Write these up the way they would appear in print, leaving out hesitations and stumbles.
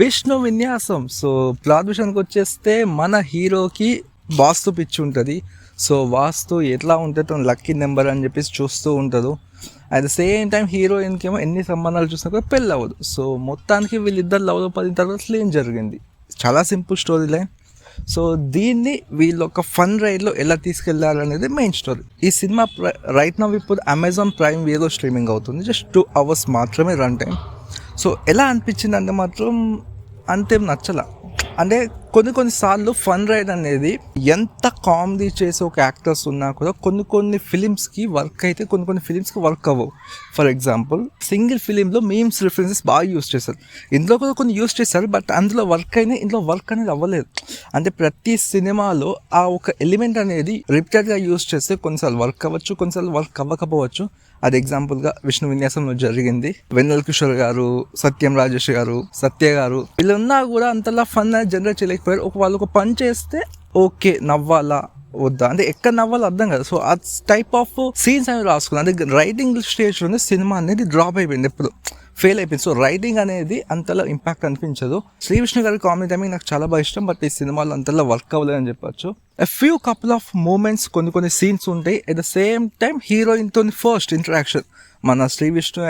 Vishnu Vinyasam. So plot విషయానికి వచ్చేస్తే మన హీరోకి వాస్తు పిచ్చి ఉంటుంది. సో వాస్తు ఎట్లా ఉంటే తను లక్కీ నెంబర్ అని చెప్పేసి చూస్తూ ఉంటారు. అట్ ద సేమ్ టైం హీరోయిన్కి ఏమో ఎన్ని సంబంధాలు చూసినా కూడా పెళ్ళి అవ్వదు. సో మొత్తానికి వీళ్ళిద్దరు లవ్లో పడిన తర్వాత అసలు ఏం జరిగింది, చాలా సింపుల్ స్టోరీ లైన్. సో దీన్ని వీళ్ళు ఒక ఫన్ రైడ్లో ఎలా తీసుకెళ్లారనేది మెయిన్ స్టోరీ. ఈ సినిమా రైట్ నౌ ఇప్పుడు అమెజాన్ ప్రైమ్ వీడియో స్ట్రీమింగ్ అవుతుంది. జస్ట్ 2 hours మాత్రమే రన్ టైం. సో ఎలా అనిపించింది అంటే మాత్రం అంతేం నచ్చల. అంటే కొన్నిసార్లు ఫన్ రైడ్ అనేది ఎంత కామెడీ చేసే ఒక యాక్టర్స్ ఉన్నా కూడా కొన్ని ఫిలిమ్స్కి వర్క్ అయితే కొన్ని ఫిలిమ్స్కి వర్క్ అవ్వవు. ఫర్ ఎగ్జాంపుల్ సింగిల్ ఫిలింలో మీమ్స్ రిఫరెన్సెస్ బాగా యూస్ చేశారు. ఇందులో కూడా కొన్ని యూస్ చేశారు, బట్ అందులో వర్క్ అయినా ఇందులో వర్క్ అనేది అవ్వలేదు. అంటే ప్రతి సినిమాలో ఆ ఒక ఎలిమెంట్ అనేది రిపీటెడ్గా యూస్ చేస్తే కొన్నిసార్లు వర్క్ అవ్వచ్చు, కొన్నిసార్లు వర్క్ అవ్వకపోవచ్చు. అది ఎగ్జాంపుల్గా విష్ణు విన్యాసంలో జరిగింది. వెన్నెల కిషోర్ గారు, సత్యం రాజేష్ గారు, సత్య గారు వీళ్ళున్నా కూడా అంతలా ఫన్ అనేది జనరేట్ చేయలేకపోయారు. వాళ్ళు ఒక పని చేస్తే ఓకే నవ్వాలా వద్దా అంటే ఎక్కడ నవ్వాలో అర్థం కాదు. సో ఆ టైప్ ఆఫ్ సీన్స్ అనేవి రాసుకున్నాను. అంటే రైటింగ్ స్టేజ్లోనే సినిమా అనేది డ్రాప్ అయిపోయింది, ఎప్పుడు ఫెయిల్ అయిపోయింది. సో రైటింగ్ అనేది అంతలా ఇంపాక్ట్ అనిపించదు. శ్రీ విష్ణు గారి కామెడీ టైమింగ్ నాకు చాలా బాగా ఇష్టం, బట్ ఈ సినిమాలో అంతలా వర్క్ అవ్వలేదు అని చెప్పొచ్చు. ఫ్యూ కపుల్ ఆఫ్ మూమెంట్స్ కొన్ని సీన్స్ ఉంటాయి. అట్ ద సేమ్ టైం హీరోయిన్తో ఫస్ట్ ఇంటరాక్షన్, మన శ్రీ విష్ణు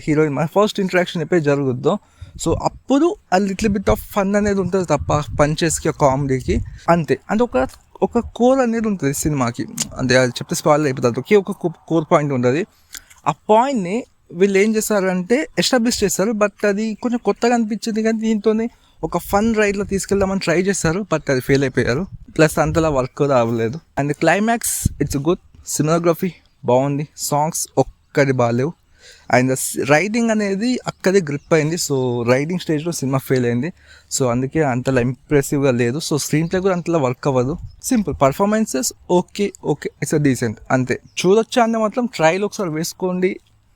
హీరోయిన్ మన ఫస్ట్ ఇంటరాక్షన్ ఎప్పుడైతే జరుగుద్దో సో అప్పుడు ఆ లిటిల్ బిట్ ఆఫ్ ఫన్ అనేది ఉంటుంది తప్ప పంచెస్కి కామెడీకి అంతే. అంటే ఒక కోర్ అనేది ఉంటుంది సినిమాకి. అంటే అది చెప్తే స్పాయిలర్ అయిపోతుంది. ఒకే ఒక కోర్ పాయింట్ ఉంటుంది. ఆ పాయింట్ని వీళ్ళు ఏం చేస్తారంటే ఎస్టాబ్లిష్ చేస్తారు, బట్ అది కొంచెం కొత్తగా అనిపించింది. కానీ దీంతోనే ఒక ఫన్ రైడ్లో తీసుకెళ్దామని ట్రై చేస్తారు, బట్ అది ఫెయిల్ అయిపోయారు. ప్లస్ అంతలా వర్క్ కూడా అవ్వలేదు. And climax it's good, cinematography బాగుంది, సాంగ్స్ ఒక్కటి బాగాలేవు. అండ్ రైటింగ్ అనేది అక్కడే గ్రిప్ అయింది. సో రైటింగ్ స్టేజ్లో సినిమా ఫెయిల్ అయింది. సో అందుకే అంతలా ఇంప్రెసివ్గా లేదు. సో స్క్రీన్ ప్లే కూడా అంతలా వర్క్ అవ్వదు. Simple performances okay it's decent అంతే. చూడొచ్చా అంటే మాత్రం ట్రైల్ ఒకసారి వేసుకోండి.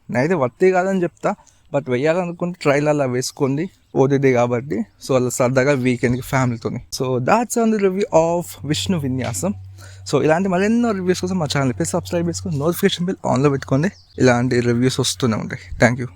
నేనైతే వర్తే కాదని చెప్తా, బట్ వెయ్యాలనుకుంటే ట్రైల్ అలా వేసుకోండి, ఓటీటీ కాబట్టి. సో అలా సరదాగా వీకెండ్కి ఫ్యామిలీతోని. So that's on the review of Vishnu Vinyasam. So ఇలాంటి మరెన్నో రివ్యూస్ కోసం మా ఛానల్ సబ్స్క్రైబ్ చేసుకొని నోటిఫికేషన్ బిల్ ఆన్లో పెట్టుకోండి. ఇలాంటి రివ్యూస్ వస్తూనే ఉంటాయి. Thank you.